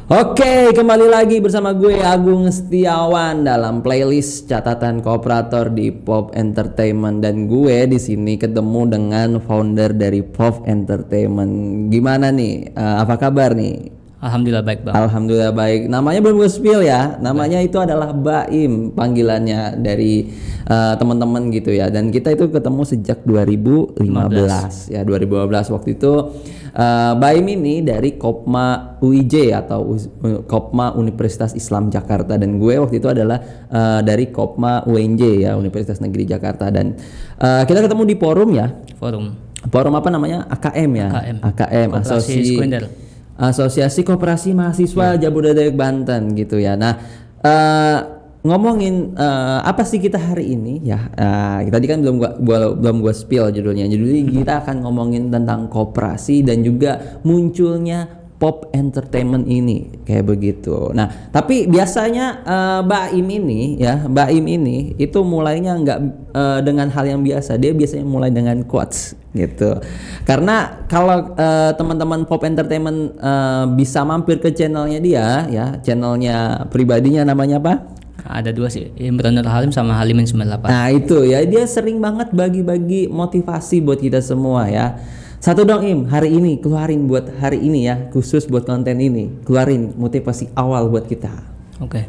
Oke, kembali lagi bersama gue Agung Setiawan dalam playlist catatan kooperator di Pop Entertainment, dan gue di sini ketemu dengan founder dari Pop Entertainment. Gimana nih? Apa kabar nih? Alhamdulillah baik, Bang. Alhamdulillah baik. Namanya belum gue spill ya. Namanya itu adalah Baim, panggilannya dari teman-teman gitu ya. Dan kita itu ketemu sejak 2015 ya, 2015 waktu itu. Baim ini dari Kopma UIJ atau Kopma Universitas Islam Jakarta, dan gue waktu itu adalah dari Kopma UNJ ya, Universitas Negeri Jakarta. Dan kita ketemu di forum ya. Forum apa namanya? AKM ya. AKM Asosiasi Koperasi Mahasiswa Jabodetabek Banten gitu ya. Nah, ngomongin apa sih kita hari ini ya? Tadi kan belum gua spill judulnya. Jadi kita akan ngomongin tentang koperasi dan juga munculnya Pop Entertainment ini kayak begitu. Nah, tapi biasanya Baim ini itu mulainya nggak dengan hal yang biasa. Dia biasanya mulai dengan quotes gitu. Karena kalau teman-teman Pop Entertainment bisa mampir ke channelnya dia ya, channelnya pribadinya namanya apa? Ada dua sih, Imronur Halim sama Halimin 98. Nah itu ya, dia sering banget bagi-bagi motivasi buat kita semua ya. Satu dong Im, hari ini keluarin buat hari ini ya, khusus buat konten ini, keluarin motivasi awal buat kita. Oke.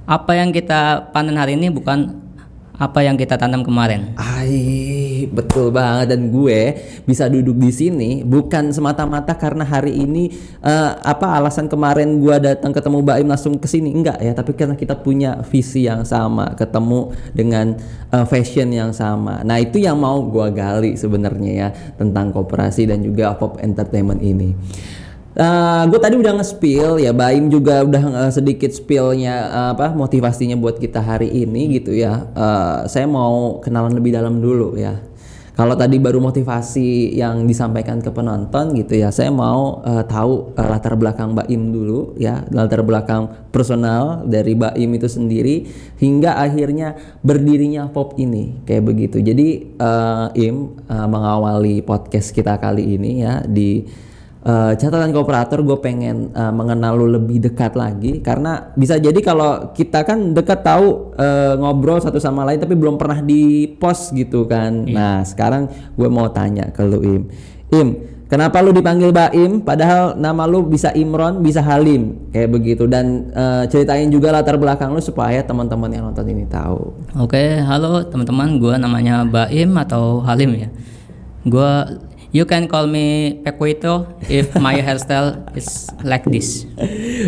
Apa yang kita panen hari ini bukan apa yang kita tanam kemarin. Betul banget. Dan gue bisa duduk di sini bukan semata-mata karena hari ini alasan kemarin gue datang ketemu Baim langsung ke sini, enggak ya, tapi karena kita punya visi yang sama, ketemu dengan fashion yang sama. Nah, itu yang mau gue gali sebenarnya ya, tentang koperasi dan juga Pop Entertainment ini. Gue tadi udah nge-spill ya, Baim juga udah sedikit spillnya motivasinya buat kita hari ini gitu ya. Saya mau kenalan lebih dalam dulu ya. Kalau tadi baru motivasi yang disampaikan ke penonton gitu ya, saya mau tahu latar belakang Baim dulu ya, latar belakang personal dari Baim itu sendiri hingga akhirnya berdirinya Pop ini kayak begitu. Jadi mengawali podcast kita kali ini ya di catatan kooperator, gue pengen mengenal lu lebih dekat lagi, karena bisa jadi kalau kita kan dekat tahu ngobrol satu sama lain tapi belum pernah di post gitu kan. Nah sekarang gue mau tanya ke lu Im, kenapa lu dipanggil Baim padahal nama lu bisa Imron bisa Halim kayak begitu, dan ceritain juga latar belakang lu supaya teman-teman yang nonton ini tahu. Oke, halo teman-teman, gue namanya Baim atau Halim ya. You can call me Pekuito if my hairstyle is like this.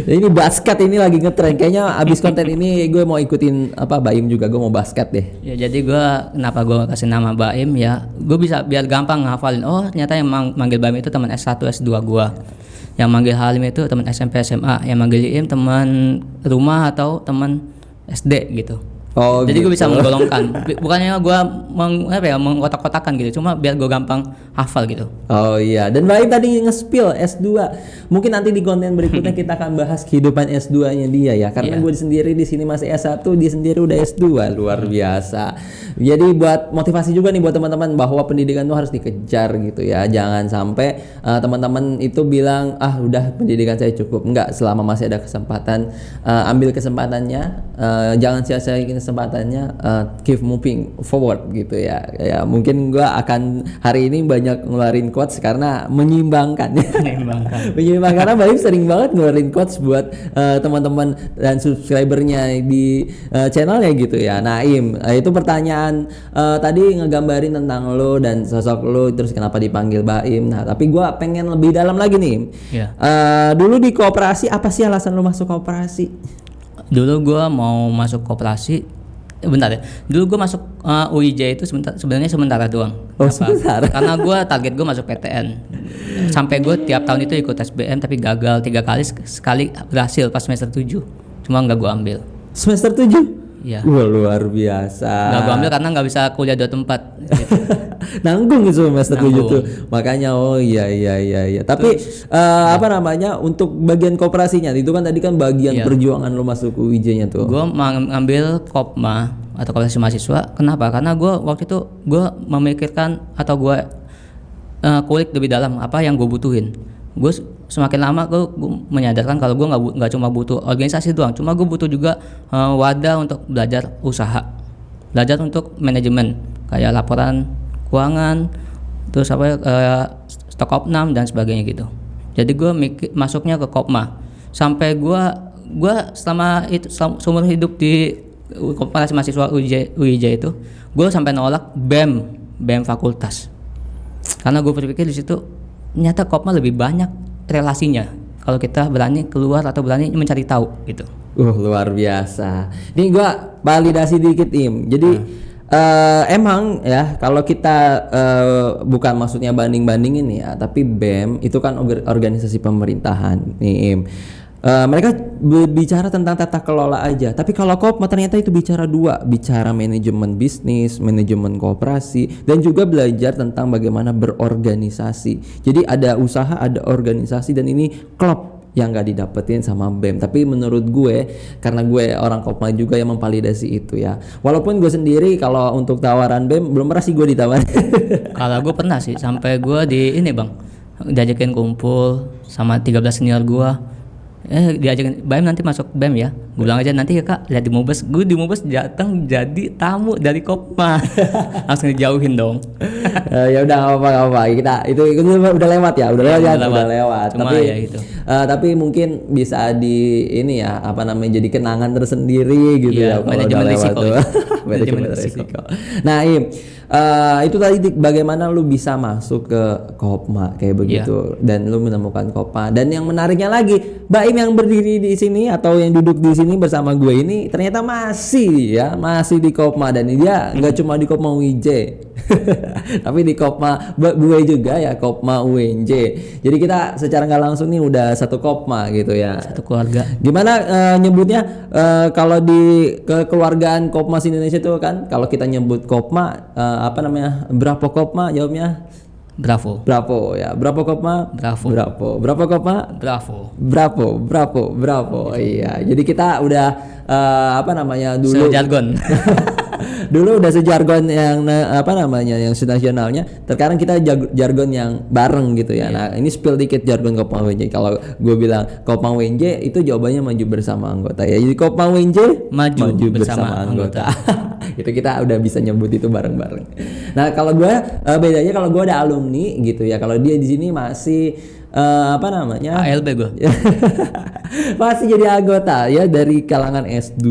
Ini basket ini lagi ngetren. Kayaknya abis konten ini gue mau ikutin Baim juga. Gue mau basket deh. Ya jadi kenapa gue kasih nama Baim ya? Gue bisa biar gampang ngafalin. Oh ternyata yang manggil Baim itu teman S1 S2 gue. Yang manggil Halim itu teman SMP SMA. Yang manggil Im teman rumah atau teman SD gitu. Jadi gitu. gue bisa menggolongkan, bukannya gue mengkotak-kotakan gitu, cuma biar gue gampang hafal gitu. Oh iya, dan Baim tadi nge-spill S2. Mungkin nanti di konten berikutnya kita akan bahas kehidupan S2-nya dia ya, karena gue sendiri di sini masih S1, dia sendiri udah S2, luar biasa. Jadi buat motivasi juga nih buat teman-teman bahwa pendidikan itu harus dikejar gitu ya. Jangan sampai teman-teman itu bilang udah pendidikan saya cukup. Enggak, selama masih ada kesempatan ambil kesempatannya, jangan sia-siain kesempatannya, keep moving forward gitu ya. Ya mungkin gue akan hari ini banyak ngeluarin quotes karena menyimbangkan. Menyimbangkan karena Baim sering banget ngeluarin quotes buat teman-teman dan subscribernya di channelnya gitu ya. Nah itu pertanyaan tadi ngegambarin tentang lo dan sosok lo, terus kenapa dipanggil Baim. Nah tapi gue pengen lebih dalam lagi nih. Dulu di koperasi, apa sih alasan lo masuk koperasi? Dulu gue mau masuk koperasi, bentar ya. Dulu gue masuk UIJ itu sebenarnya sementara doang. Sementara. Karena gue target gue masuk PTN. Sampai gue tiap tahun itu ikut SBM tapi gagal 3 kali, sekali berhasil pas semester 7. Cuma nggak gue ambil. Semester 7? Iya. Wah luar biasa. Nggak gue ambil karena nggak bisa kuliah 2 tempat. Gitu. Nanggung itu semester 7 tuh. Makanya iya. Tapi untuk bagian koperasinya itu kan tadi kan bagian perjuangan lo masuk UIJ-nya tuh. Gue mengambil Kopma atau koperasi mahasiswa. Kenapa? Karena gue waktu itu gue memikirkan atau gue kulik lebih dalam apa yang gue butuhin. Gue semakin lama gue menyadarkan kalau gue nggak cuma butuh organisasi doang, cuma gue butuh juga wadah untuk belajar usaha, belajar untuk manajemen kayak laporan keuangan, terus stok opnam dan sebagainya gitu. Jadi gue masuknya ke Kopma sampai gue selama itu seumur hidup di koperasi mahasiswa UIJ itu gue sampai nolak BEM fakultas karena gue berpikir di situ ternyata Kopma lebih banyak relasinya kalau kita berani keluar atau berani mencari tahu gitu. Luar biasa. Ini gua validasi dikit Jadi emang ya kalau kita bukan maksudnya banding-bandingin ya, tapi BEM itu kan organisasi pemerintahan nih Im. Mereka bicara tentang tata kelola aja, tapi kalau Kopma ternyata itu bicara manajemen bisnis, manajemen kooperasi, dan juga belajar tentang bagaimana berorganisasi. Jadi ada usaha, ada organisasi, dan ini klop yang gak didapetin sama BEM. Tapi menurut gue, karena gue orang Kopma juga yang memvalidasi itu ya. Walaupun gue sendiri kalau untuk tawaran BEM belum pernah sih gue ditawarin. Kalau gue pernah sih, sampai gue diajakin kumpul sama 13 senior gue. Diajakin BEM nanti masuk BEM ya. Gue bilang aja nanti ya kak lihat di Mubes. Gue di Mubes datang jadi tamu dari Kopma. Langsung dijauhin dong. Ya udah nggak apa-apa. Kita itu udah lewat ya. Udah lewat. Cuma tapi ya gitu. Tapi mungkin bisa jadi kenangan tersendiri gitu ya kalau udah lewat tuh. Manajemen risiko. Nah itu tadi bagaimana lu bisa masuk ke Kopma kayak begitu dan lu menemukan Kopma. Dan yang menariknya lagi, Baim yang berdiri di sini atau yang duduk di sini bersama gue ini ternyata masih di Kopma, dan dia nggak cuma di Kopma UIJ tapi di Kopma gue juga ya, Kopma UNJ. Jadi kita secara nggak langsung nih udah satu Kopma gitu ya, satu keluarga. Gimana nyebutnya kalau di kekeluargaan Kopma Indonesia itu kan kalau kita nyebut Kopma berapa Kopma jawabnya? Bravo ya. Berapa Kopma? Bravo. Berapa Kopma? Bravo. Iya. Jadi kita udah dulu sejargon. Dulu udah sejargon yang yang nasionalnya. Sekarang kita jargon yang bareng gitu ya. Nah, ini spill dikit jargon Kopma UNJ. Kalau gue bilang Kopma UNJ itu jawabannya maju bersama anggota ya. Jadi Kopma UNJ maju bersama anggota. Itu kita udah bisa nyebut itu bareng-bareng. Nah, kalau gue bedanya kalau gue ada alumni gitu ya. Kalau dia di sini masih ALB gue. Masih jadi anggota ya dari kalangan S2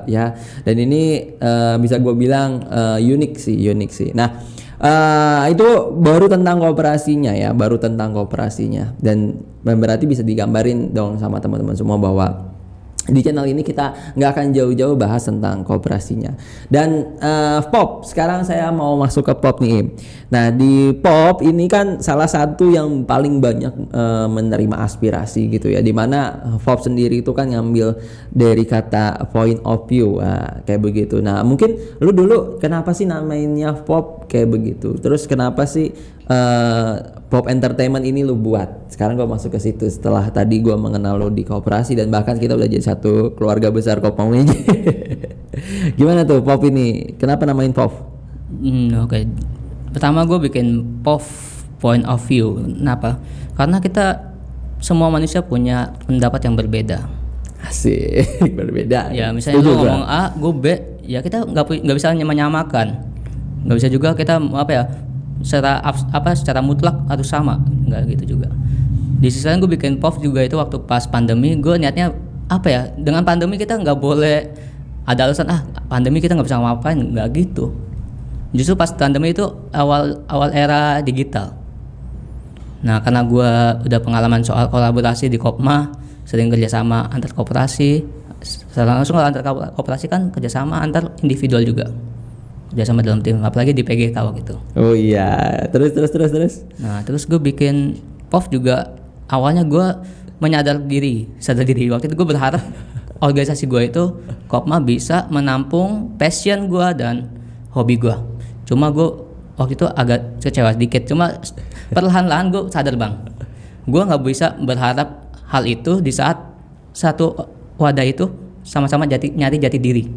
ya. Dan ini bisa gue bilang unik sih. Nah, itu baru tentang kooperasinya ya, dan berarti bisa digambarin dong sama teman-teman semua bahwa di channel ini kita nggak akan jauh-jauh bahas tentang kooperasinya. Dan POP, sekarang saya mau masuk ke POP nih. Nah, di POP ini kan salah satu yang paling banyak menerima aspirasi gitu ya, dimana POP sendiri itu kan ngambil dari kata point of view kayak begitu. Nah, mungkin lu dulu kenapa sih namanya POP kayak begitu, terus kenapa sih Pop Entertainment ini lu buat? Sekarang gue masuk ke situ setelah tadi gue mengenal lu di kooperasi dan bahkan kita udah jadi satu keluarga besar Kopma UNJ. Gimana tuh Pop ini? Kenapa namain Pop? Oke. Pertama gue bikin Pop point of view. Kenapa? Karena kita semua manusia punya pendapat yang berbeda. Asik, berbeda. Ya misalnya lu ngomong A, gue B, ya kita nggak bisa menyamakan. Nggak bisa juga kita secara mutlak harus sama, nggak gitu juga. Di sisi lain gue bikin POV juga itu waktu pas pandemi, gue niatnya dengan pandemi kita nggak boleh ada alasan pandemi kita nggak bisa ngapain, nggak gitu. Justru pas pandemi itu awal era digital. Nah, karena gue udah pengalaman soal kolaborasi di Kopma, sering kerjasama antar koperasi, langsung antar koperasi kan kerjasama antar individual juga. Kerjasama dalam tim, apalagi di PG tahu gitu. Oh iya, terus. Nah, terus gue bikin POV juga awalnya gue sadar diri. Waktu itu gue berharap organisasi gue itu Kopma bisa menampung passion gue dan hobi gue. Cuma gue waktu itu agak kecewa sedikit. Cuma perlahan-lahan gue sadar gue nggak bisa berharap hal itu di saat satu wadah itu sama-sama nyari jati diri.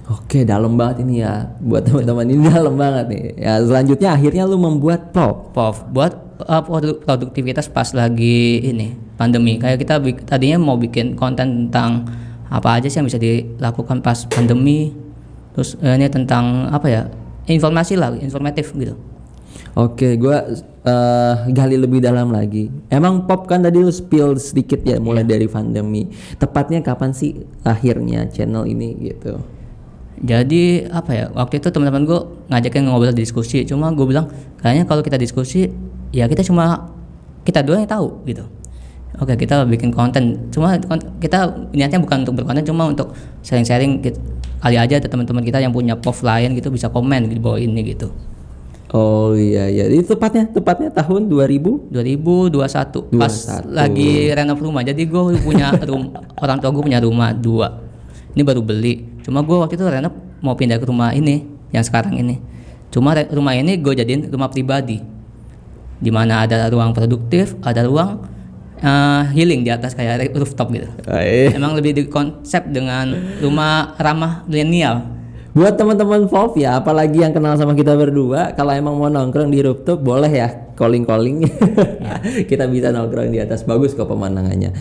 Oke, dalam banget ini ya. Buat teman-teman ini dalam banget nih. Ya, selanjutnya akhirnya lu membuat POV. POV buat produktivitas pas lagi ini pandemi. Kayak kita tadinya mau bikin konten tentang apa aja sih yang bisa dilakukan pas pandemi. Terus ini tentang apa ya? Informasi lah, informatif gitu. Oke, gua gali lebih dalam lagi. Emang POV kan tadi lu spill sedikit ya mulai dari pandemi. Tepatnya kapan sih akhirnya channel ini gitu? Jadi apa ya, waktu itu teman-teman gue ngajakin ngobrol diskusi, cuma gue bilang kayaknya kalau kita diskusi ya kita doang yang tahu gitu. Oke, kita bikin konten, cuma kita niatnya bukan untuk berkonten, cuma untuk sharing-sharing gitu. Kali aja ada teman-teman kita yang punya POV lain gitu bisa komen di bawah ini gitu. Oh iya iya, itu tepatnya tahun 2021 pas lagi renov rumah. Jadi gue punya orang tua gue punya rumah 2. Ini baru beli. Cuma gue waktu itu renov mau pindah ke rumah ini yang sekarang ini. Cuma rumah ini gue jadiin rumah pribadi, di mana ada ruang produktif, ada ruang healing di atas kayak rooftop gitu. Emang lebih dikonsep dengan rumah ramah milenial. Buat teman-teman POV ya, apalagi yang kenal sama kita berdua, kalau emang mau nongkrong di rooftop boleh ya, calling kita bisa nongkrong di atas, bagus kok pemandangannya.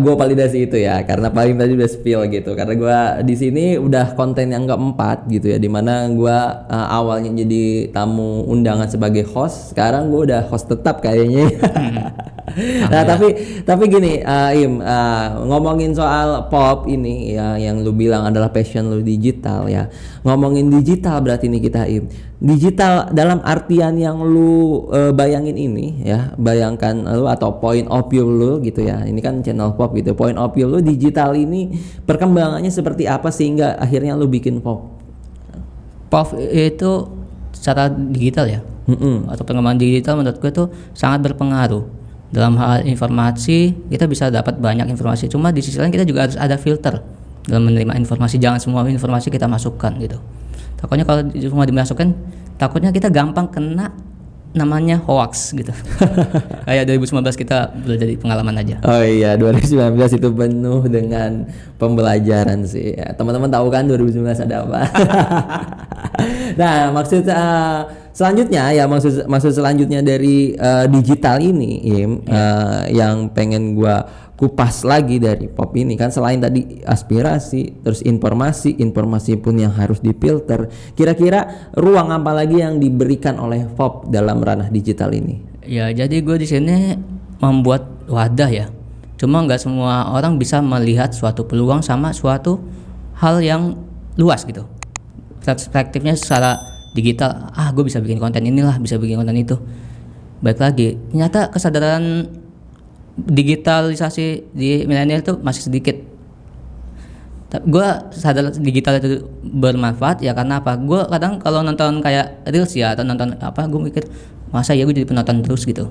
Gue validasi itu ya, karena paling tadi udah spill gitu, karena gue di sini udah konten yang keempat gitu ya, dimana gue awalnya jadi tamu undangan sebagai host, sekarang gue udah host tetap kayaknya. Nah tapi gini, Im, ngomongin soal pop ini ya, yang lu bilang adalah passion lu digital ya, ngomongin digital berarti nih kita, Im, digital dalam artian yang lu bayangin ini ya, bayangkan lu atau point of view lu gitu ya, ini kan channel pop gitu, point of view lu digital ini perkembangannya seperti apa sehingga akhirnya lu bikin pop? Pop itu secara digital ya, atau pengembangan digital menurut gue tuh sangat berpengaruh dalam hal informasi. Kita bisa dapat banyak informasi, cuma di sisi lain kita juga harus ada filter dalam menerima informasi. Jangan semua informasi kita masukkan gitu. Takutnya kalau semua dimasukkan, takutnya kita gampang kena namanya hoax gitu. Kayak 2019 kita belajar dari pengalaman aja. Oh iya, 2019 itu penuh dengan pembelajaran sih ya. Teman-teman tahu kan 2019 ada apa? Nah, maksud selanjutnya ya, maksud selanjutnya dari digital ini, Im, yang pengen gua kupas lagi dari pop ini kan, selain tadi aspirasi, terus informasi pun yang harus difilter. Kira-kira ruang apa lagi yang diberikan oleh pop dalam ranah digital ini? Ya, jadi gue di sini membuat wadah ya. Cuma nggak semua orang bisa melihat suatu peluang sama suatu hal yang luas gitu. Perspektifnya secara digital, gue bisa bikin konten inilah, bisa bikin konten itu. Baik lagi, ternyata kesadaran digitalisasi di milenial itu masih sedikit. Gue sadar digital itu bermanfaat ya, karena apa? Gue kadang kalau nonton kayak reels ya, atau nonton apa, gue mikir masa ya gue jadi penonton terus gitu.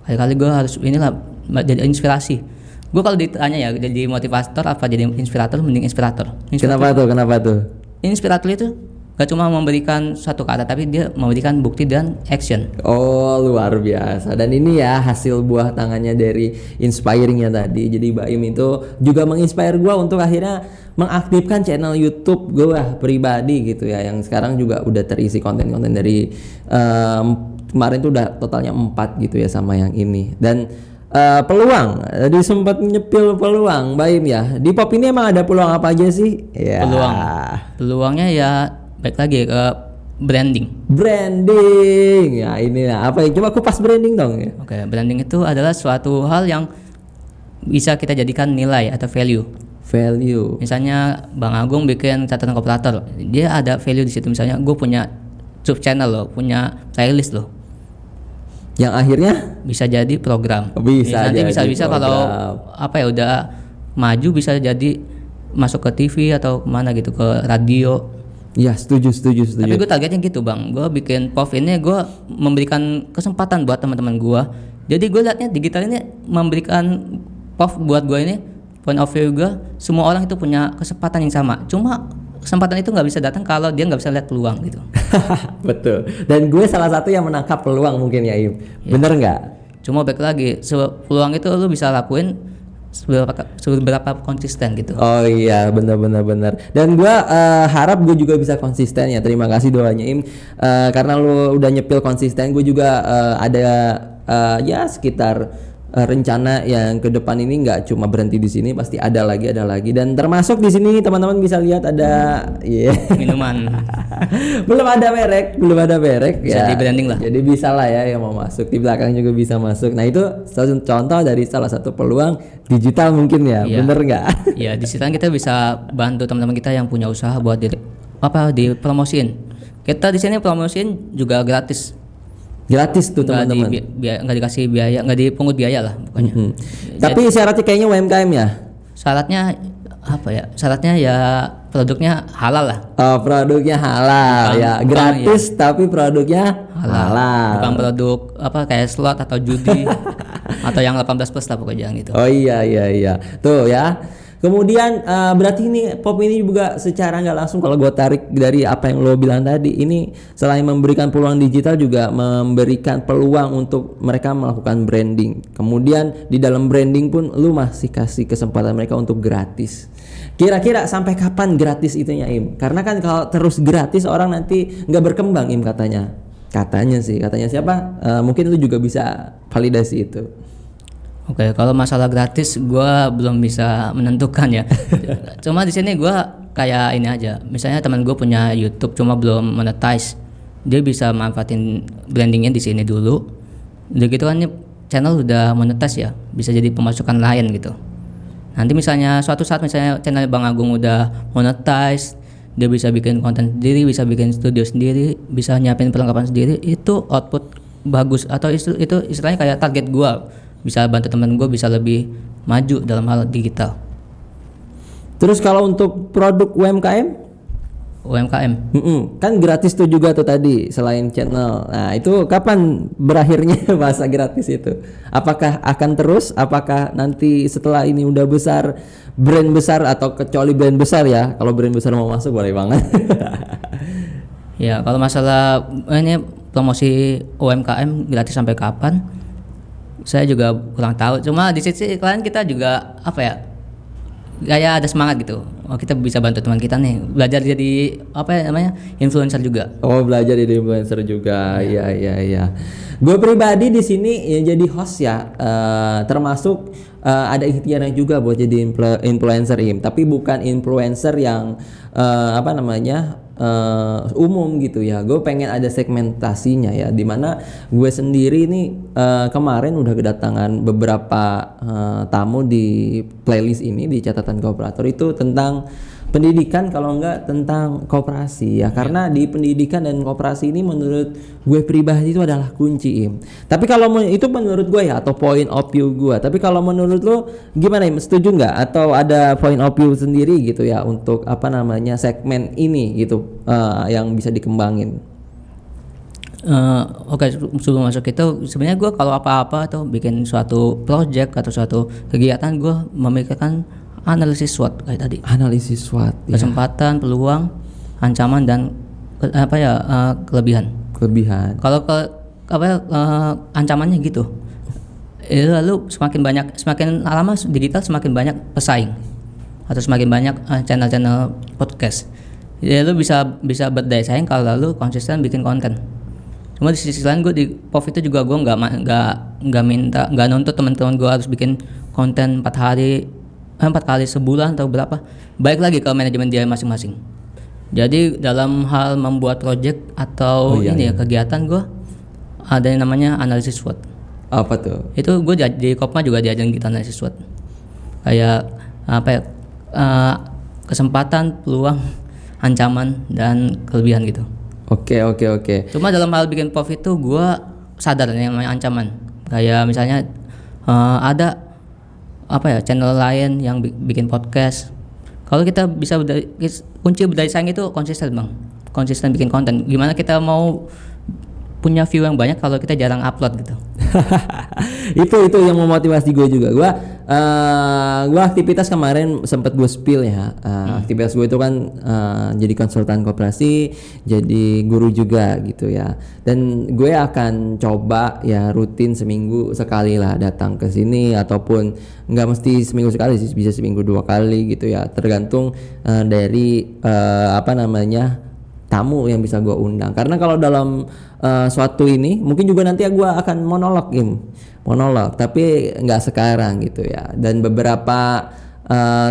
Kali-kali gue harus inilah jadi inspirasi. Gue kalau ditanya ya jadi motivator apa jadi inspirator, mending inspirator. Kenapa tuh? Inspirator itu gak cuma memberikan satu kata, tapi dia memberikan bukti dan action. Oh, luar biasa. Dan ini ya hasil buah tangannya dari inspiringnya tadi. Jadi Baim itu juga menginspire gue untuk akhirnya mengaktifkan channel YouTube gue pribadi gitu ya, yang sekarang juga udah terisi konten-konten dari kemarin tuh udah totalnya 4 gitu ya sama yang ini. Dan peluang, tadi sempat nyepil peluang Baim ya. Di pop ini emang ada peluang apa aja sih? Ya. Peluangnya ya baik lagi ke branding ya, ini lah apa ya, coba kupas branding dong ya. Oke, branding itu adalah suatu hal yang bisa kita jadikan nilai atau value. Misalnya Bang Agung bikin catatan kalkulator, dia ada value di situ. Misalnya gue punya sub channel loh, punya playlist loh, yang akhirnya bisa jadi program. Bisa kalau apa ya udah maju bisa jadi masuk ke TV atau kemana gitu, ke radio. Ya, setuju. Tapi gue targetnya gitu Bang, gue bikin POV ini gue memberikan kesempatan buat teman-teman gue. Jadi gue liatnya digital ini memberikan POV buat gue ini, point of view gue, semua orang itu punya kesempatan yang sama. Cuma kesempatan itu nggak bisa datang kalau dia nggak bisa lihat peluang gitu. Betul. Dan gue salah satu yang menangkap peluang mungkin ya, Im. Bener nggak? Cuma baik lagi, peluang itu lu bisa lakuin seberapa konsisten gitu. Oh iya, benar. Dan gua harap gue juga bisa konsisten ya. Terima kasih doanya Im. Karena lu udah nyepil konsisten, gue juga ada ya sekitar rencana yang ke depan ini nggak cuma berhenti di sini, pasti ada lagi dan termasuk di sini teman-teman bisa lihat ada Minuman. belum ada merek Bisa ya. di branding lah. Jadi bisa lah ya yang mau masuk, di belakang juga bisa masuk. Nah itu contoh dari salah satu peluang digital mungkin ya. Iya. Bener nggak? Ya di situ kan kita bisa bantu teman-teman kita yang punya usaha buat dipromosiin. Kita di sini promosiin juga gratis. Gratis tuh teman-teman. Nggak dikasih biaya, nggak dipungut biaya lah pokoknya. Tapi syaratnya kayaknya UMKM ya. Syaratnya apa ya? Syaratnya ya produknya halal lah. Oh, produknya halal ya, gratis tapi produknya halal. Bukan produk kayak slot atau judi atau yang 18+ lah pokoknya gitu. Oh iya. Tuh ya. Kemudian berarti ini Pop ini juga secara nggak langsung kalau gue tarik dari apa yang lo bilang tadi, ini selain memberikan peluang digital juga memberikan peluang untuk mereka melakukan branding. Kemudian di dalam branding pun lo masih kasih kesempatan mereka untuk gratis. Kira-kira sampai kapan gratis itunya Im? Karena kan kalau terus gratis orang nanti nggak berkembang Im katanya. Katanya siapa? Mungkin lu juga bisa validasi itu. Oke, kalau masalah gratis gue belum bisa menentukan ya. Cuma di sini gue kayak ini aja. Misalnya teman gue punya YouTube cuma belum monetize, dia bisa manfaatin brandingnya di sini dulu. Udah gitu kan channel udah monetize ya, bisa jadi pemasukan lain gitu. Nanti misalnya suatu saat misalnya channel Bang Agung udah monetize, dia bisa bikin konten sendiri, bisa bikin studio sendiri, bisa nyiapin perlengkapan sendiri, itu output bagus atau itu istilahnya kayak target gue. Bisa bantu teman gue bisa lebih maju dalam hal digital. Terus kalau untuk produk UMKM? Kan gratis tuh juga tuh tadi selain channel. Nah itu kapan berakhirnya masa gratis itu? Apakah akan terus? Apakah nanti setelah ini udah besar, brand besar atau kecuali brand besar ya? Kalau brand besar mau masuk boleh banget. Ya kalau masalah ini promosi UMKM gratis sampai kapan? Saya juga kurang tahu. Cuma di sisi iklan kita juga kayak ada semangat gitu. Oh kita bisa bantu teman kita nih belajar jadi influencer juga. Oh belajar jadi influencer juga. Iya. Gue pribadi di sini ya jadi host ya. Termasuk ada ikhtiarnya juga buat jadi influencer tapi bukan influencer yang umum gitu ya. Gue pengen ada segmentasinya ya, dimana gue sendiri nih kemarin udah kedatangan beberapa tamu di playlist ini di catatan kooperator itu tentang pendidikan, kalau enggak tentang koperasi ya. Karena di pendidikan dan koperasi ini menurut gue pribadi itu adalah kunci Im. Tapi kalau itu menurut gue ya, atau point of view gue. Tapi kalau menurut lo gimana Im? Setuju nggak? Atau ada point of view sendiri gitu ya untuk segmen ini gitu yang bisa dikembangin? Oke, sebelum masuk itu sebenarnya gue kalau apa-apa atau bikin suatu project atau suatu kegiatan gue memikirkan analisis SWOT kayak tadi. Analisis SWOT. Kesempatan, peluang, ancaman dan kelebihan. Kalau ancamannya gitu. Lalu semakin lama digital semakin banyak pesaing atau semakin banyak channel-channel podcast. Ya lu bisa berdaya saing kalau lu konsisten bikin konten. Cuma di sisi lain gue di POV itu juga gue nggak nuntut teman-teman gue harus bikin konten 4 kali sebulan atau berapa. Baik lagi ke manajemen dia masing-masing. Jadi dalam hal membuat project atau kegiatan gue ada yang namanya analisis SWOT. Apa tuh? Itu gue di Kopma juga diajarin kita analisis SWOT. Kayak kesempatan, peluang, ancaman dan kelebihan gitu. Oke. Cuma dalam hal bikin POV itu gue sadar yang namanya ancaman. Kayak misalnya ada channel lain yang bikin podcast. Kalau kita bisa kunci berdaya saing itu konsisten bikin konten. Gimana kita mau punya view yang banyak kalau kita jarang upload gitu? itu yang memotivasi gue juga. Gue Gue aktivitas kemarin sempat gue spill ya. Aktivitas gue itu kan jadi konsultan koperasi, jadi guru juga gitu ya. Dan gue akan coba ya rutin seminggu sekali lah datang ke sini, ataupun nggak mesti seminggu sekali sih, bisa seminggu 2 kali gitu ya. Tergantung dari tamu yang bisa gue undang. Karena kalau dalam suatu ini mungkin juga nanti gue akan monolog, tapi nggak sekarang gitu ya. Dan beberapa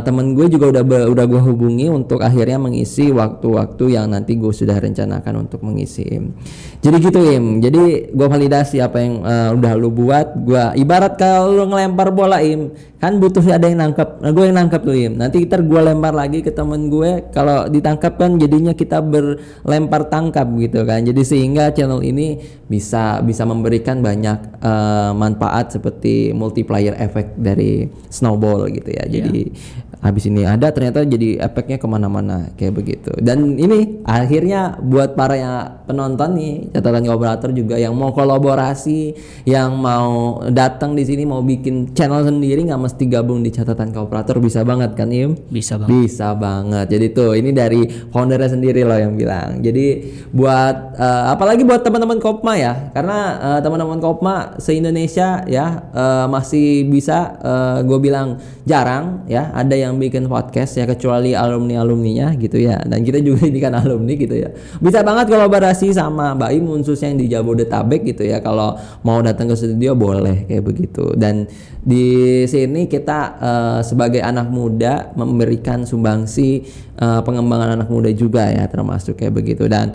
temen gue juga udah gue hubungi untuk akhirnya mengisi waktu-waktu yang nanti gue sudah rencanakan untuk mengisi, Im. Jadi gitu, Im. Jadi gue validasi apa yang udah lu buat. Gue ibarat kalau lu ngelempar bola, Im, kan butuh ada yang nangkep. Nah, gue yang nangkep tuh, Im. Nanti ntar gue lempar lagi ke temen gue. Kalau ditangkap kan jadinya kita berlempar tangkap gitu kan. Jadi sehingga channel ini bisa memberikan banyak manfaat seperti multiplier effect dari snowball gitu ya. Jadi habis ini ada, ternyata jadi efeknya kemana-mana kayak begitu. Dan ini akhirnya buat para penonton nih, catatan kooperator juga yang mau kolaborasi, yang mau datang di sini mau bikin channel sendiri, nggak mesti gabung di catatan kooperator, bisa banget kan, Im? Bisa banget. Bisa banget. Jadi tuh ini dari foundernya sendiri loh yang bilang. Jadi buat apalagi buat teman-teman Kopma ya, karena teman-teman Kopma se-Indonesia ya masih bisa, gue bilang jarang ya ada yang bikin podcast ya, kecuali alumninya gitu ya. Dan kita juga ini kan alumni gitu ya. Bisa banget kolaborasi sama Mbak Im khususnya yang di Jabodetabek gitu ya. Kalau mau datang ke studio boleh kayak begitu. Dan di sini kita sebagai anak muda memberikan sumbangsi pengembangan anak muda juga ya, termasuk kayak begitu. Dan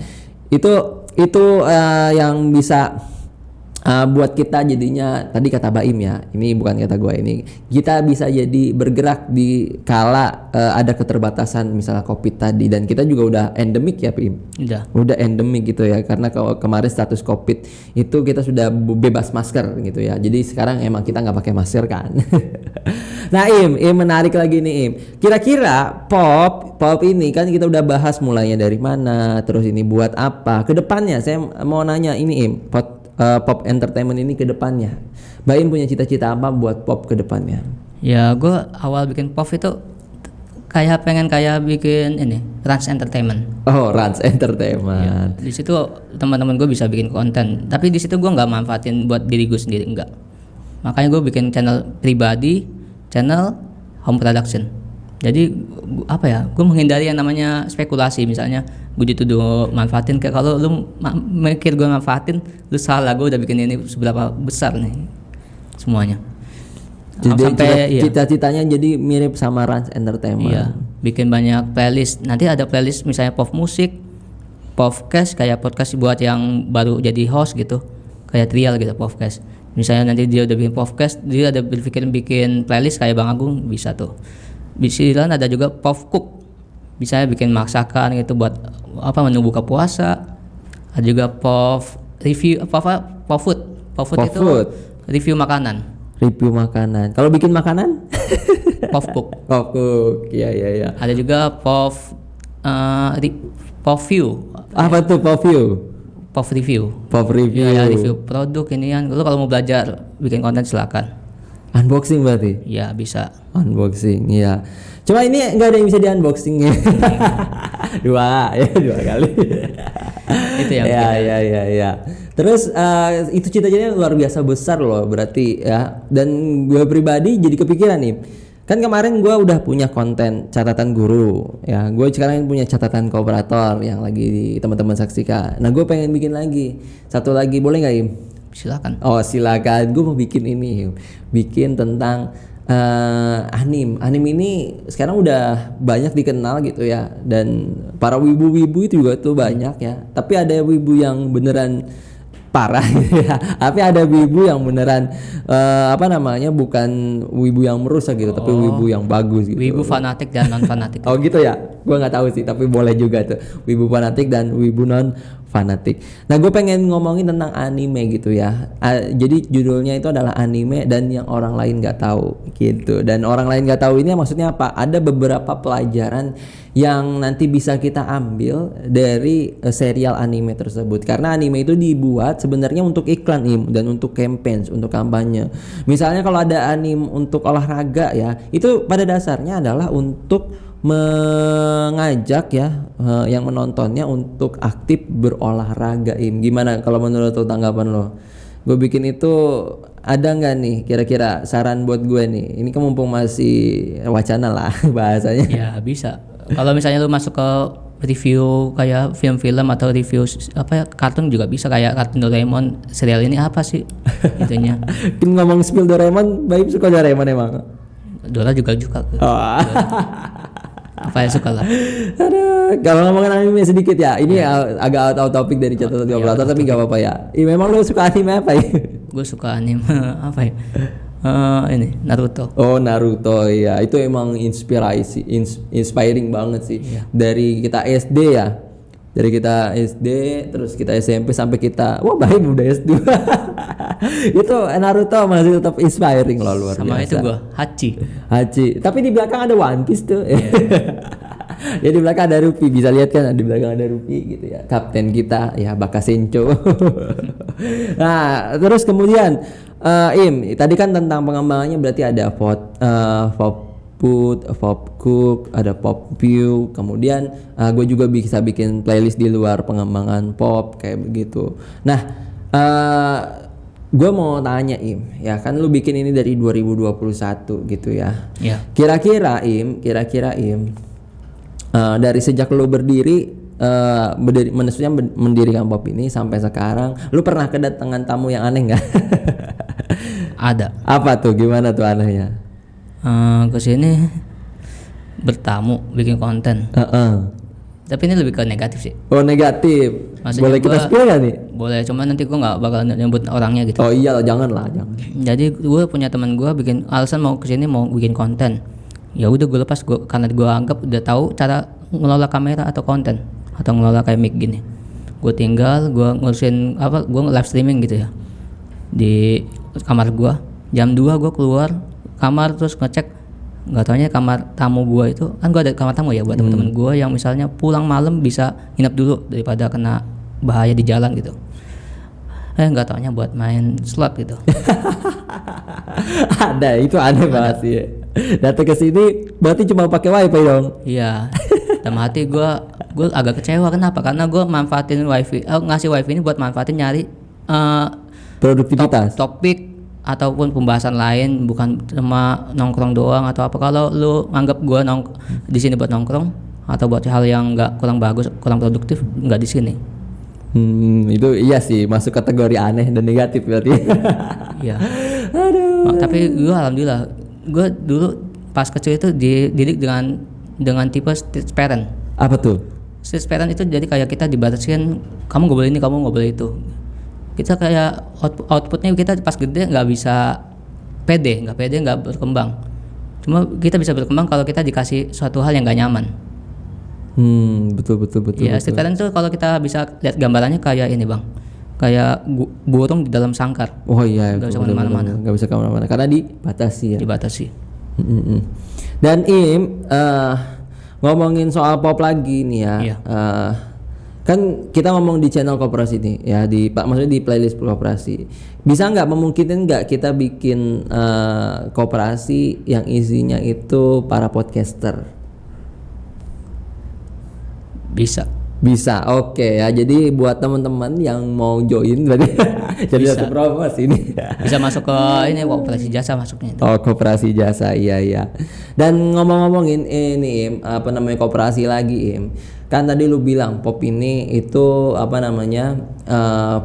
itu yang bisa buat kita jadinya, tadi kata Baim ya, ini bukan kata gue, ini kita bisa jadi bergerak di kala ada keterbatasan misalnya COVID tadi. Dan kita juga udah endemik ya, Baim. Udah endemik gitu ya, karena kemarin status COVID itu kita sudah bebas masker gitu ya. Jadi sekarang emang kita nggak pakai masker kan. Nah, Im menarik lagi nih, Im. Kira-kira pop ini kan kita udah bahas mulainya dari mana, terus ini buat apa kedepannya. Saya mau nanya ini, Im, pop entertainment ini ke depannya. Mbak Im punya cita-cita apa buat pop ke depannya? Ya, gue awal bikin pop itu pengen bikin ini Rans Entertainment. Oh, Rans Entertainment. Ya, di situ teman-teman gue bisa bikin konten, tapi di situ gue nggak manfaatin buat diri gue sendiri, enggak. Makanya gue bikin channel pribadi, channel home production. Jadi gue menghindari yang namanya spekulasi. Misalnya gue dituduh manfaatin, kayak kalau lu mikir gue manfaatin, lu salah. Gue udah bikin ini seberapa besar nih semuanya. Jadi cita-citanya jadi mirip sama Rans Entertainment. Iya, bikin banyak playlist. Nanti ada playlist misalnya pop musik, podcast, kayak podcast buat yang baru jadi host gitu, kayak trial gitu podcast. Misalnya nanti dia udah bikin podcast, dia ada berpikir bikin playlist kayak Bang Agung, bisa tuh. Bisilan ada juga pop cook, bisa bikin masakan gitu buat menu buka puasa. Ada juga pop review pop food itu food. Review makanan. Kalau bikin makanan pop cook. Iya. Ada juga pop view. Apa tuh pop view? Pop review. Ya, review produk inian. Lu kalau mau belajar bikin konten silakan. Unboxing berarti? Ya, bisa. Unboxing, iya. Cuma ini nggak ada yang bisa di unboxing ya. dua kali. Itu yang ya. Terus itu cita-citanya luar biasa besar loh berarti ya. Dan gue pribadi jadi kepikiran nih. Kan kemarin gue udah punya konten catatan guru ya. Gue sekarang punya catatan kooperator yang lagi teman-teman saksikan. Nah, gue pengen bikin lagi satu lagi, boleh nggak, Im? Silakan. Oh, silakan. Gue mau bikin ini, bikin tentang anim ini sekarang udah banyak dikenal gitu ya, dan para wibu itu juga tuh banyak ya. Tapi ada wibu yang beneran parah gitu ya. Tapi ada wibu yang beneran bukan wibu yang merusak gitu, tapi wibu yang bagus gitu. Wibu fanatik dan non fanatik. Oh gitu ya. Gua nggak tahu sih, tapi boleh juga tuh. Wibu fanatik dan wibu non fanatik. Nah, gue pengen ngomongin tentang anime gitu ya. Jadi judulnya itu adalah anime dan yang orang lain nggak tahu gitu. Dan orang lain nggak tahu ini maksudnya apa? Ada beberapa pelajaran yang nanti bisa kita ambil dari serial anime tersebut. Karena anime itu dibuat sebenarnya untuk iklan dan untuk campaign, untuk kampanye. Misalnya kalau ada anime untuk olahraga ya, itu pada dasarnya adalah untuk mengajak ya yang menontonnya untuk aktif berolahraga. Gimana kalau menurut lo, tanggapan lo? Gue bikin itu ada nggak nih kira-kira saran buat gue nih? Ini kan mumpung masih wacana lah bahasanya. Ya bisa. Kalau misalnya lu masuk ke review kayak film-film atau review kartun juga bisa, kayak kartun Doraemon, serial ini apa sih itunya. Ngomong spill Doraemon, Baim suka Doraemon emang? Dora juga. Oh. Apa yang suka lah. Aduh, kalau ngomongin anime sedikit ya, ini agak out topic dari catatan operator, tapi gak apa-apa ya. Memang lo suka anime apa ya? Gue suka anime apa ya? Ini Naruto. Oh, Naruto ya, itu emang inspiring banget sih. Dari kita SD ya, dari kita SD terus kita SMP sampai kita Baim udah SD. Itu Naruto masih tetap inspiring loh, luar sama biasa. Itu gue Hachi, tapi di belakang ada One Piece tuh. Ya di belakang ada Ruffy, bisa lihat kan di belakang ada Ruffy gitu ya, kapten kita ya, Bakasencho. Nah terus kemudian tadi kan tentang pengembangannya berarti ada Popcook, ada Popview, kemudian gue juga bisa bikin playlist di luar pengembangan pop kayak begitu. Nah gue mau tanya ya kan lu bikin ini dari 2021 gitu ya. Kira-kira dari sejak lu maksudnya mendirikan pop ini sampai sekarang, lu pernah kedatangan tamu yang aneh nggak? Ada. Apa tuh, gimana tuh anehnya? Kesini bertamu bikin konten. Tapi ini lebih ke negatif sih. Oh, negatif. Maksudnya boleh kita spill gak nih? Boleh, cuman nanti gue nggak bakal nyebut orangnya gitu. Oh iya, jangan. Jadi gue punya teman gue bikin alasan mau kesini mau bikin konten. Ya udah gue lepas, karena gue anggap udah tahu cara ngelola kamera atau konten atau ngelola kayak mic gini. Gue tinggal gue ngurusin gue live streaming gitu ya di kamar gue. Jam 2 gue keluar kamar terus ngecek, nggak taunya kamar tamu gue itu kan, gue ada kamar tamu ya buat teman-teman gue yang misalnya pulang malam bisa nginep dulu daripada kena bahaya di jalan gitu. Nggak taunya buat main slot gitu. Ada, itu aneh banget sih. Datang ke sini berarti cuma pakai wifi dong. Iya. Dalam hati gue agak kecewa. Kenapa? Karena gue manfaatin wifi, ngasih wifi ini buat manfaatin nyari produktivitas, topik ataupun pembahasan lain, bukan cuma nongkrong doang atau apa. Kalau lu anggap gue di sini buat nongkrong atau buat hal yang nggak kurang bagus, kurang produktif, nggak di sini. Itu iya sih, masuk kategori aneh dan negatif berarti. Iya. Aduh. Tapi gue alhamdulillah, gue dulu pas kecil itu dididik dengan tipe strict parent. Apa tuh? Strict parent itu jadi kayak kita dibatasin, kamu nggak boleh ini, kamu nggak boleh itu. Kita kayak outputnya kita pas gede nggak bisa nggak berkembang. Cuma kita bisa berkembang kalau kita dikasih suatu hal yang nggak nyaman. Betul. Ya, strict parent tuh kalau kita bisa lihat gambarannya kayak ini bang, kayak burung di dalam sangkar. Oh iya, nggak bisa kemana-mana. Nggak bisa kemana-mana karena dibatasi ya. Dibatasi. Dan ngomongin soal pop lagi nih ya. Iya. Kan kita ngomong di channel koperasi nih ya, maksudnya di playlist koperasi. Bisa nggak, memungkinkan nggak kita bikin koperasi yang isinya itu para podcaster? Bisa, oke ya. Jadi buat teman-teman yang mau join berarti jadi satu promosi ini. Bisa masuk ke ini koperasi jasa masuknya. Oh, koperasi jasa, iya. Dan ngomongin ini koperasi lagi, kan tadi lu bilang pop ini itu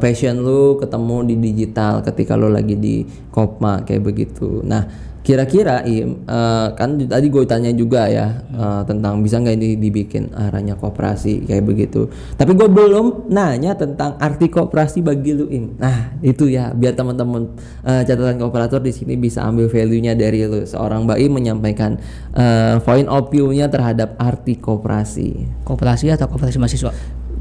passion lu ketemu di digital ketika lu lagi di Kopma kayak begitu. Nah kira-kira kan tadi gue tanya juga ya tentang bisa nggak ini dibikin arahnya koperasi kayak begitu, tapi gue belum nanya tentang arti koperasi bagi lu, Nah itu ya, biar teman-teman catatan kooperator di sini bisa ambil value-nya dari lu. Seorang Baim menyampaikan point of view-nya terhadap arti koperasi. Koperasi atau koperasi mahasiswa?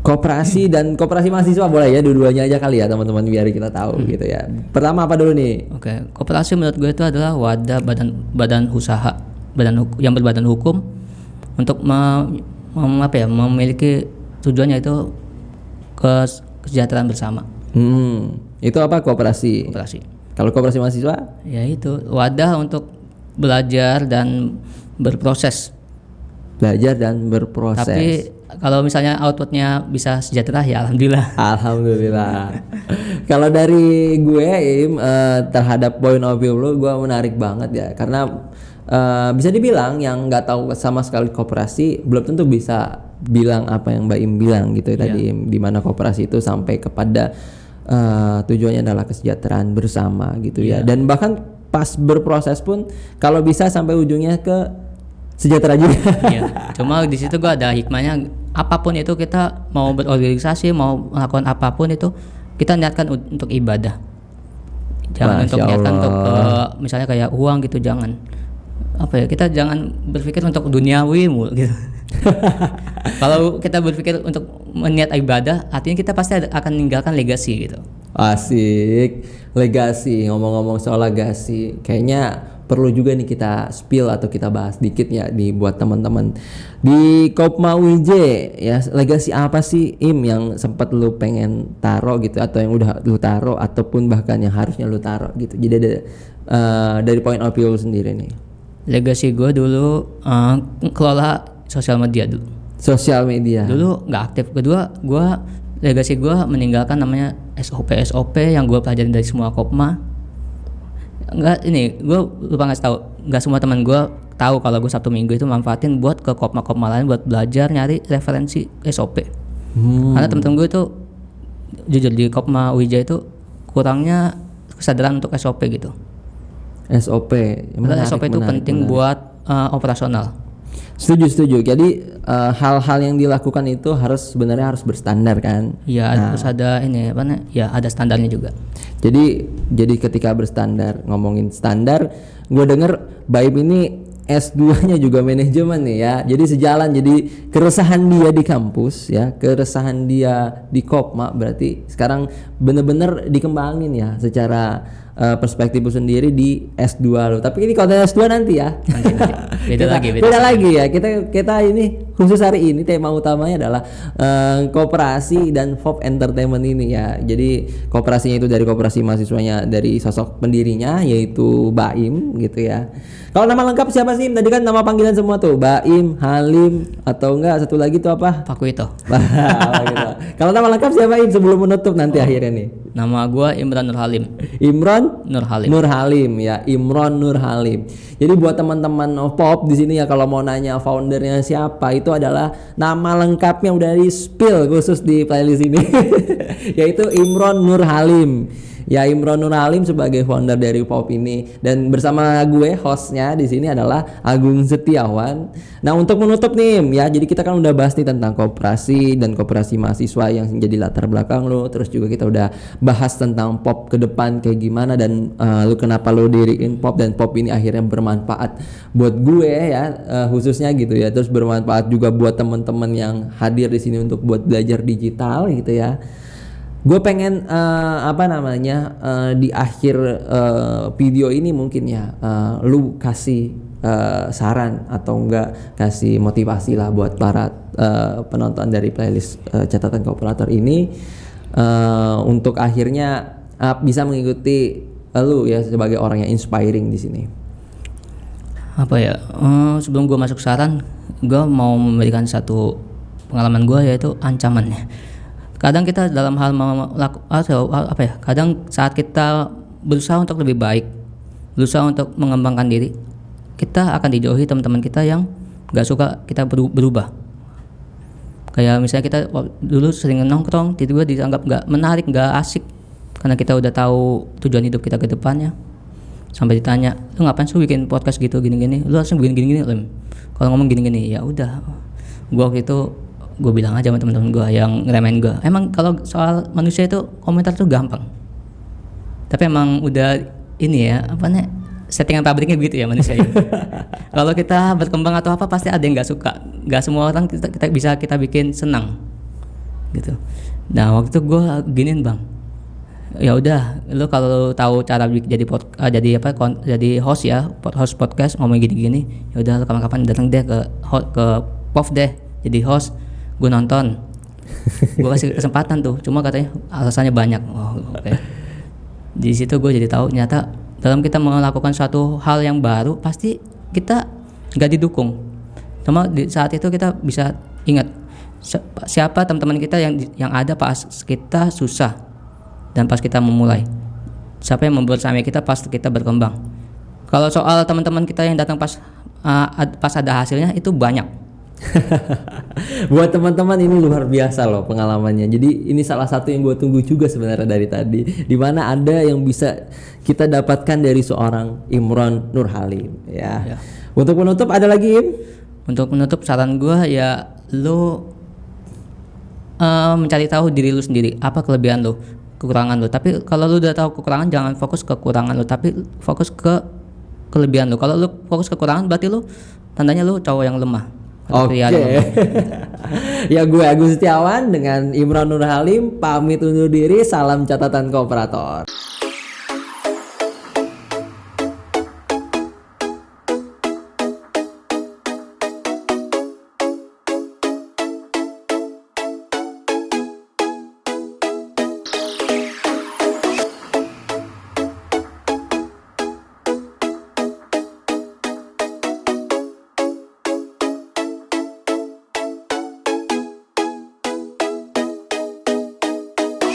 Koperasi dan koperasi mahasiswa boleh ya, dua-duanya aja kali ya teman-teman biar kita tahu gitu ya. Pertama apa dulu nih? Oke, koperasi menurut gue itu adalah wadah badan usaha, yang berbadan hukum untuk memiliki tujuannya itu kesejahteraan bersama. Itu apa koperasi? Koperasi. Kalau koperasi mahasiswa? Ya itu wadah untuk belajar dan berproses. Belajar dan berproses. Tapi kalau misalnya outputnya bisa sejahtera ya alhamdulillah. Alhamdulillah. Kalau dari gue terhadap point of view lo, gue menarik banget ya, karena bisa dibilang yang nggak tahu sama sekali koperasi belum tentu bisa bilang apa yang Mbak Im bilang gitu ya tadi, di mana koperasi itu sampai kepada tujuannya adalah kesejahteraan bersama gitu ya. Dan bahkan pas berproses pun kalau bisa sampai ujungnya ke sejahtera juga. Iya. Cuma di situ gua ada hikmahnya, apapun itu kita mau berorganisasi, mau melakukan apapun itu kita niatkan untuk ibadah. Jangan untuk niatkan untuk misalnya kayak uang gitu, jangan. Kita jangan berpikir untuk duniawi mulu gitu. Kalau kita berpikir untuk meniat ibadah, artinya kita pasti akan meninggalkan legasi gitu. Asik, legasi. Ngomong-ngomong soal legasi, kayaknya perlu juga nih kita spill atau kita bahas dikit ya buat teman-teman di Kopma WJ ya. Legasi apa sih Im yang sempat lu pengen taruh gitu, atau yang udah lu taruh, ataupun bahkan yang harusnya lu taruh gitu. Jadi ada dari point of view lu sendiri nih. Legasi gue dulu kelola sosial media dulu. Sosial media. Dulu nggak aktif. Kedua, legasi gue meninggalkan namanya SOP yang gue pelajarin dari semua Kopma. Gue lupa ngasih tahu. Nggak semua teman gue tahu kalau gue Sabtu Minggu itu manfaatin buat ke Kopma lain buat belajar nyari referensi SOP. Karena teman-teman gue itu jujur di Kopma Wija itu kurangnya kesadaran untuk SOP gitu. SOP. SOP itu penting buat operasional. Setuju. Jadi hal-hal yang dilakukan itu sebenarnya harus berstandar kan? Iya, harus ada ada standarnya juga. Jadi ketika berstandar, ngomongin standar, gue denger Baim ini S2-nya juga manajemen nih ya. Jadi sejalan, jadi keresahan dia di kampus ya, keresahan dia di Kopma, berarti sekarang bener-bener dikembangin ya secara perspektif sendiri di S2 lo. Tapi ini konten S2 nanti ya. Nanti. Beda lagi ya. Kita ini khusus hari ini tema utamanya adalah koperasi dan FOP Entertainment ini ya. Jadi koperasinya itu dari koperasi mahasiswanya, dari sosok pendirinya yaitu Baim gitu ya. Kalau nama lengkap siapa sih? Tadi kan nama panggilan semua tuh, Baim, Halim, atau enggak satu lagi tuh apa? Pakuito. Gitu. Kalau nama lengkap siapa Im sebelum menutup nanti akhirnya nih? Nama gua Imran Nur Halim. Imran Nur Halim. Nur Halim ya, Imran Nur Halim. Jadi buat teman-teman Pop di sini ya, kalau mau nanya foundernya siapa, itu adalah nama lengkapnya udah di spill khusus di playlist ini. Yaitu Imran Nur Halim. Ya, Imran Nur Halim sebagai founder dari Pop ini, dan bersama gue hostnya di sini adalah Agung Setiawan. Nah, untuk menutup nih ya, jadi kita kan udah bahas nih tentang koperasi dan koperasi mahasiswa yang menjadi latar belakang lo, terus juga kita udah bahas tentang Pop ke depan kayak gimana, dan lu kenapa lo diriin Pop, dan Pop ini akhirnya bermanfaat buat gue ya, khususnya gitu ya, terus bermanfaat juga buat teman-teman yang hadir di sini untuk buat belajar digital gitu ya. Gue pengen di akhir video ini mungkin ya lu kasih saran atau enggak kasih motivasi lah buat para penonton dari playlist catatan kooperator ini untuk akhirnya bisa mengikuti lu ya sebagai orang yang inspiring di sini. Sebelum gue masuk saran, gue mau memberikan satu pengalaman gue, yaitu ancamannya. Kadang kita dalam hal kadang saat kita berusaha untuk lebih baik, berusaha untuk mengembangkan diri, kita akan dijauhi teman-teman kita yang nggak suka kita berubah. Kayak misalnya kita dulu sering nongkrong, tiba-tiba dianggap nggak menarik, nggak asik, karena kita udah tahu tujuan hidup kita ke depannya. Sampai ditanya, lu ngapain sih bikin podcast gitu gini-gini? Lu harusnya bikin gini-gini, kalau ngomong gini-gini. Ya udah, gua waktu itu gue bilang aja sama teman-teman gue yang ngeremehin gue, emang kalau soal manusia itu komentar tuh gampang, tapi emang udah ini ya settingan pabriknya begitu ya manusia ini. Kalau kita berkembang atau apa pasti ada yang nggak suka, nggak semua orang kita bisa kita bikin senang. gitu. Nah waktu itu gue giniin bang, ya udah lu kalau tahu cara jadi host ya, host podcast ngomong gini-gini, ya udah lu kapan-kapan datang deh ke POV deh jadi host, gue nonton. Gue kasih kesempatan tuh, cuma katanya alasannya banyak. Oh oke. Di situ gue jadi tahu ternyata dalam kita melakukan suatu hal yang baru pasti kita nggak didukung. Cuma di saat itu kita bisa ingat siapa teman-teman kita yang ada pas kita susah dan pas kita memulai. Siapa yang membersama kita pas kita berkembang. Kalau soal teman-teman kita yang datang pas ada hasilnya itu banyak. Buat teman-teman ini luar biasa loh pengalamannya. Jadi ini salah satu yang gue tunggu juga sebenarnya dari tadi. Dimana ada yang bisa kita dapatkan dari seorang Imron Nurhalim ya. Untuk menutup ada lagi Im? Untuk menutup saran gue ya lu mencari tahu diri lu sendiri, apa kelebihan lu, kekurangan lu. Tapi kalau lu udah tahu kekurangan jangan fokus ke kekurangan lu, tapi fokus ke kelebihan lu. Kalau lu fokus ke kekurangan berarti lu tandanya lu cowok yang lemah. Oke. Ya gue Agus Setiawan dengan Imron Nurhalim pamit undur diri. Salam catatan kooperator.